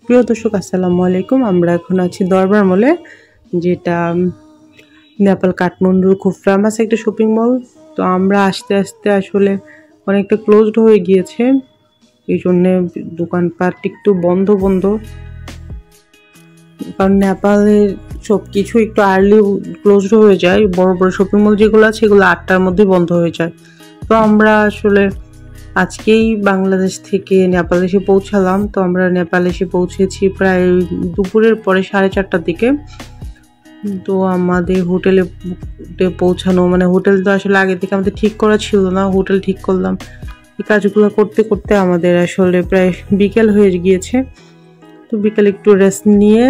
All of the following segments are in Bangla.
প্রিয় দর্শক আসসালামু আলাইকুম। আমরা এখন আছি দরবার মলে, যেটা নেপাল কাঠমান্ডুর খুব ফেমাস একটা শপিং মল। তো আমরা আস্তে আস্তে আসলে অনেকটা ক্লোজড হয়ে গিয়েছে, এই জন্যে দোকানপাট একটু বন্ধ বন্ধ, কারণ নেপালের সব কিছু একটু আর্লি ক্লোজড হয়ে যায়। বড় বড় শপিং মল যেগুলো আছে এগুলো 8টার মধ্যে বন্ধ হয়ে যায়। তো আমরা আসলে আজকেই বাংলাদেশ থেকে নেপাল এসে পৌঁছালাম। তো আমরা নেপাল এসে পৌঁছেছি প্রায় দুপুরের পরে 4:30টার দিকে। তো আমাদের হোটেলে পৌঁছানো, মানে হোটেল তো আসলে আগে থেকে আমাদের ঠিক করা ছিল না, হোটেল ঠিক করলাম। এই কাজগুলো করতে করতে আমাদের আসলে প্রায় বিকেল হয়ে গিয়েছে। তো বিকেলে একটু রেস্ট নিয়ে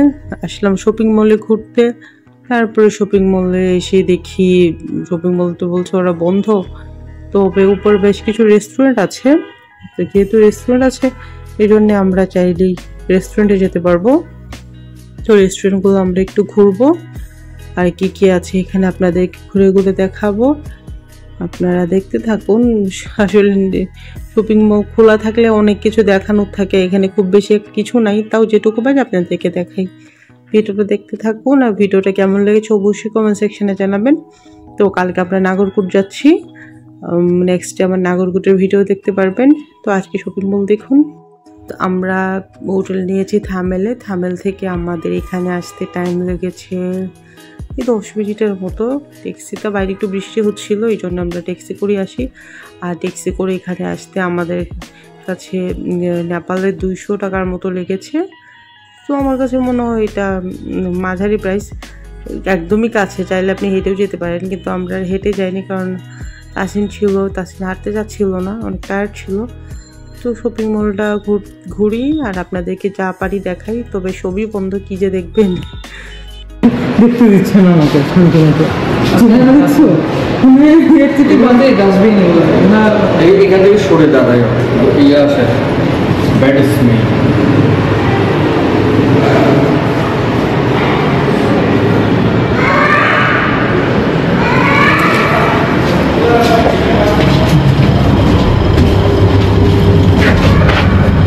আসলাম শপিং মলে ঘুরতে। তারপরে শপিং মলে এসে দেখি শপিং মল তো বলছে ওরা বন্ধ, তবে উপর বেশ কিছু রেস্টুরেন্ট আছে। তো যেহেতু রেস্টুরেন্ট আছে এই জন্যে আমরা চাইলেই রেস্টুরেন্টে যেতে পারবো। তো রেস্টুরেন্টগুলো আমরা একটু ঘুরবো, আর কি কি আছে এখানে আপনাদের ঘুরে ঘুরে দেখাবো, আপনারা দেখতে থাকুন। আসলে শপিং মল খোলা থাকলে অনেক কিছু দেখানোর থাকে, এখানে খুব বেশি কিছু নাই, তাও যেটুকু পাই আপনাদেরকে দেখাই। ভিডিওটা দেখতে থাকুন, আর ভিডিওটা কেমন লেগেছে অবশ্যই কমেন্ট সেকশনে জানাবেন। তো কালকে আমরা নাগরকোট যাচ্ছি, নেক্সটে আমার নাগরকোটের ভিডিও দেখতে পারবেন। তো আজকে শপিং মল দেখুন। তো আমরা হোটেল নিয়েছি থামেলে, থামেল থেকে আমাদের এখানে আসতে টাইম লেগেছে 10 মিনিটের মতো। ট্যাক্সিটা বাইরে একটু বৃষ্টি হচ্ছিল, এই জন্য আমরা ট্যাক্সি করে আসি। আর ট্যাক্সি করে এখানে আসতে আমাদের কাছে নেপালের 200 টাকার মতো লেগেছে। তো আমার কাছে মনে হয় এটা মাঝারি প্রাইস, একদমই কাছে, চাইলে আপনি হেঁটেও যেতে পারেন। কিন্তু আমরা হেঁটে যাইনি, কারণ তাসিন হাঁটতে যাচ্ছিল না, অনেক টায়ার্ড ছিল। তো শপিং মলটা ঘুরি আর আপনাদেরকে যা পারি দেখাই, তবে সবই বন্ধ, কি যে দেখবেন দেখতে দিচ্ছে না আমাকে। ডাস্টবিন না, এখান থেকে সরে দাঁড়ায় ইয়ে আসে, ব্যাড স্মেল।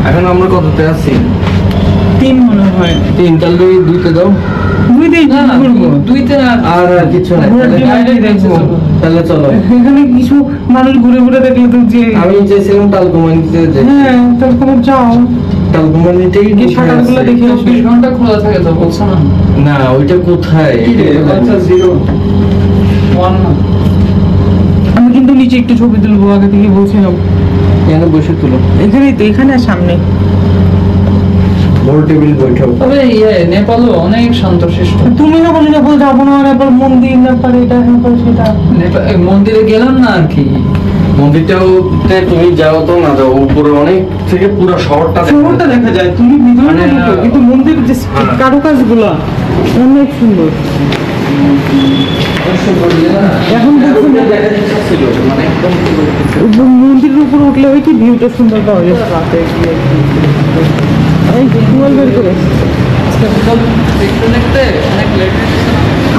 এখন আমরা কততে আছি? 3 মনে হয়। 3, তাহলে 2তে দাও। 2তে না, আর কিছু না, তাহলে চলো। এখানে কিছু মানুষ ঘুরে ঘুরে দেখলে তো, যে আমি চেয়েছিলাম তালকুমানিতে যে, হ্যাঁ তালকুমানি যাও, তালকুমানিতেই কি শাটারগুলো দেখে 24 ঘন্টা খোলা থাকে তো, বলছো না? না, ওইটা কোথায়? আচ্ছা 01 না। আমি কিন্তু নিচে একটু ছবি তুলবো, আগে থেকে বলছিলাম। এখানে বসে তুলো, এখানেই তো, এখানে সামনে বড় টেবিল বৈঠক। তবে নেপালও অনেক শান্তশিষ্ট। তুমি না বলি নেপাল যাবো না, নেপাল মন্দির, নেপাল এটা নেপাল সেটা, মন্দিরে গেলাম না আর কি। মন্দিরটাও তুমি যাও তো না যাও, উপরে অনেক থেকে পুরো শহরটা দেখা যায়। তুমি ভিতরে ঢুকো, কিন্তু মন্দিরের যে কারুকাজগুলো অনেক সুন্দর। এখন মন্দিরের উপরে উঠলে ওই কি ভিউটা সুন্দর পাওয়া যায় রাতে গিয়ে।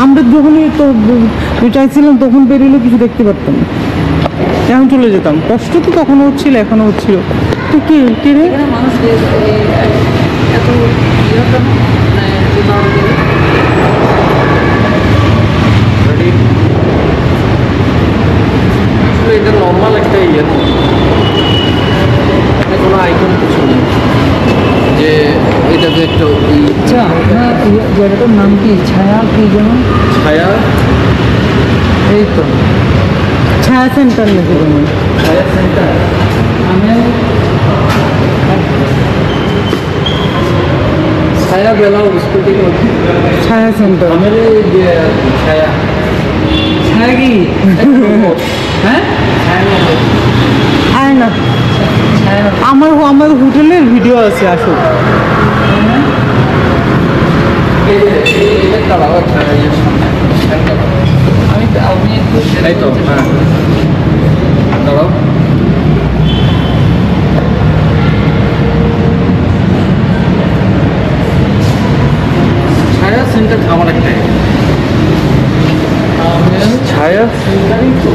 আমরা যখনই তো চাইছিলাম তখন বেরোলে কিছু দেখতে পারতাম, এখন চলে যেতাম। কষ্ট তো তখনও হচ্ছিল, এখনো হচ্ছিল। তো কে রে এটা নর্মাল একটা ইয়ে, কোনো আইকন কিছু নেই যে এটা তো একটু। আচ্ছা জায়গাটার নাম কি? ছায়া কি যেন? ছায়া, এই তো ছায়া সেন্টার নাকি যেমন? ছায়া সেন্টার, আমি ছায়া বেলা স্কুটি ছায়া সেন্টার, আমার যে ছায়া ছায়া কি? হ্যাঁ আয় না, আমার হোটেলের ভিডিও আছে, আসো। ছায়া সেন্টার আমার একটা, ছায়া সেন্টারই তো।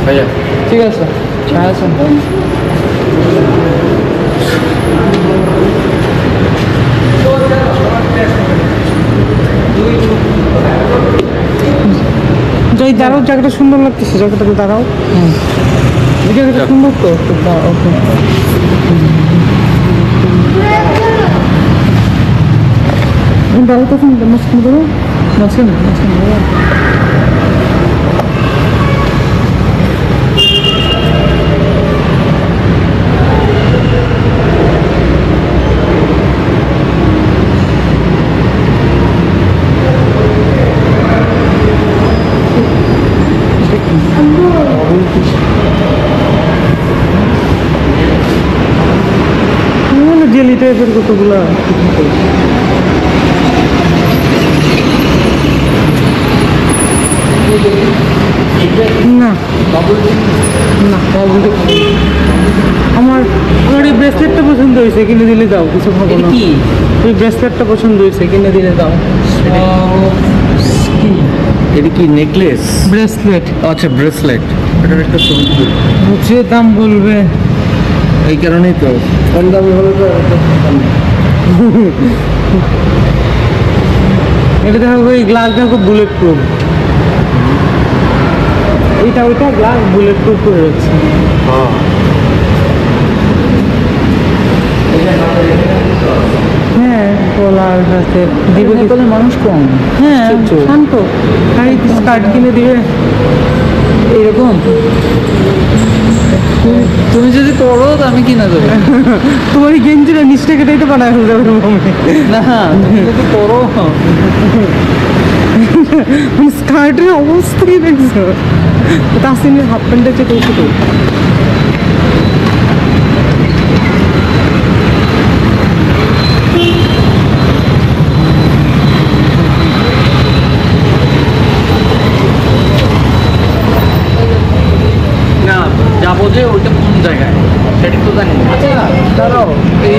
ভাইয়া ঠিক আছে ছায়া আছে। যাই দাঁড়াও, জায়গাটা সুন্দর লাগতেছে, জায়গাটাতে দাঁড়াও। এই জায়গাটা সুন্দর তো, ওকে। দাঁড়াও তখন মাঝখানে ধরো, মাঝখানে জেলি টাইপের কতগুলা না না, আমার এই ব্রেসলেটটা পছন্দ হয়েছে, কিনে দিলে দাও, কিছু খাবো না। এই ব্রেসলেটটা পছন্দ হয়েছে, কিনে দিলে দাও। এটা কি নেকলেস? ব্রেসলেট। আচ্ছা ব্রেসলেট, এটার একটা ছবি তুলি। যে দাম বলবে, এই কারণেই তো কম দামি হলে তো এটা দেখো, এই গ্লাস দেখো বুলেট প্রুফ, ওইটা গ্লাস বুলেট প্রুফ করে রাখছে। হ্যাঁ, কলার হাতে দিবে, মানুষ কম। হ্যাঁ শান্ত, আর স্কার্ট কিনে দিবে এরকম তুমি যদি করো তো আমি কিনা দেবো। তোমার এই গেঞ্জিটা নিচটা কেটে তো বানায় ফেলতে হবে না তুমি যদি করো, স্কার্টের অবস্থাই দেখছো, তাসিনের হাফ প্যান্টের চেয়ে কৌশল। না যাবো যে ওইটা কোন জায়গায় সেটা তো জানি না। আচ্ছা দাঁড়াও, এই